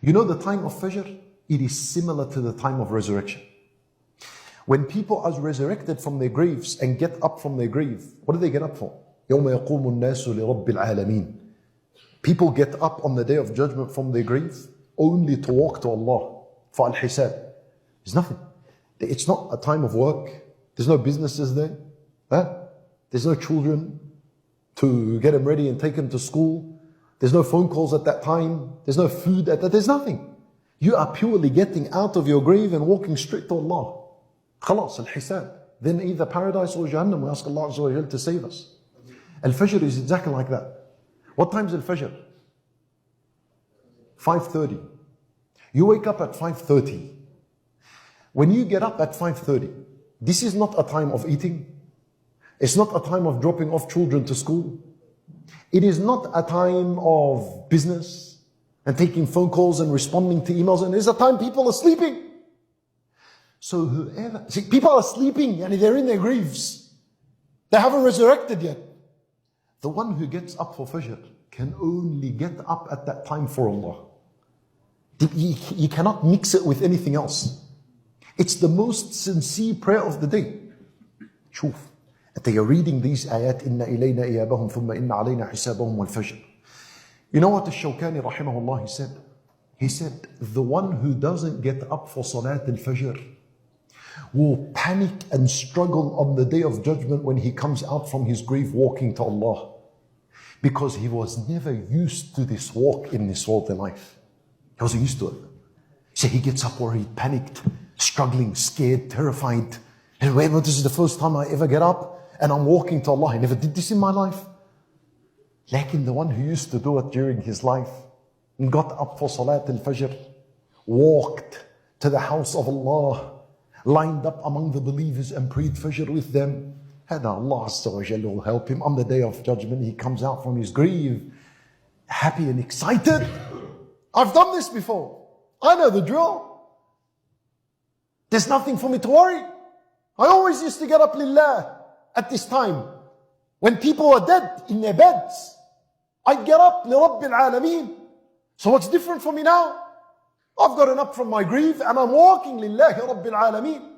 You know the time of Fajr? It is similar to the time of resurrection. When people are resurrected from their graves and get up from their grave, what do they get up for? يَوْمَ يَقُومُ النَّاسُ لِرَبِّ الْعَالَمِينَ. People get up on the day of judgment from their grave only to walk to Allah for al-hisab. There's nothing. It's not a time of work. There's no businesses there. There's no children to get them ready and take them to school. There's no phone calls at that time. There's no food at that. There's nothing. You are purely getting out of your grave and walking straight to Allah. Khalas, al-hisab. Then either paradise or Jahannam. We ask Allah Azza wa Jal to save us. Al-Fajr is exactly like that. What time is Al-Fajr? 5:30. You wake up at 5:30. When you get up at 5:30, this is not a time of eating. It's not a time of dropping off children to school. It is not a time of business and taking phone calls and responding to emails. And it's a time people are sleeping. So whoever, see, people are sleeping and they're in their graves. They haven't resurrected yet. The one who gets up for Fajr can only get up at that time for Allah. You cannot mix it with anything else. It's the most sincere prayer of the day. شوف, they are reading these ayat, إِنَّ إِلَيْنَا إِيَابَهُمْ ثُمَّ إِنَّ عَلَيْنَا حِسَابَهُمْ وَالْفَجْرِ. You know what Al-Shawkani rahimahullah, he said? He said, the one who doesn't get up for Salat al-Fajr will panic and struggle on the day of judgment when he comes out from his grave walking to Allah. Because he was never used to this walk in this worldly life. He wasn't used to it. So he gets up worried, panicked, struggling, scared, terrified. And wait, this is the first time I ever get up and I'm walking to Allah. I never did this in my life. Like the one who used to do it during his life and got up for Salat al-Fajr, walked to the house of Allah, lined up among the believers and prayed Fajr with them. And Allah Azza wa Jalla will help him on the day of judgment. He comes out from his grave, happy and excited. I've done this before. I know the drill. There's nothing for me to worry. I always used to get up lillah at this time. When people were dead in their beds, I'd get up li Rabbil Alameen. So what's different for me now? I've gotten up from my grave and I'm walking lillahi Rabbil Alameen.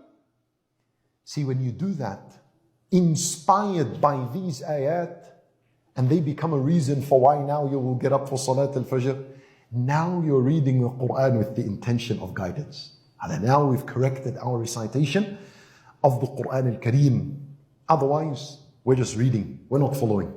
See, when you do that, inspired by these ayat, and they become a reason for why now you will get up for Salat al-Fajr, now you're reading the Quran with the intention of guidance. And now we've corrected our recitation of the Quran al-Kareem. Otherwise, we're just reading, we're not following.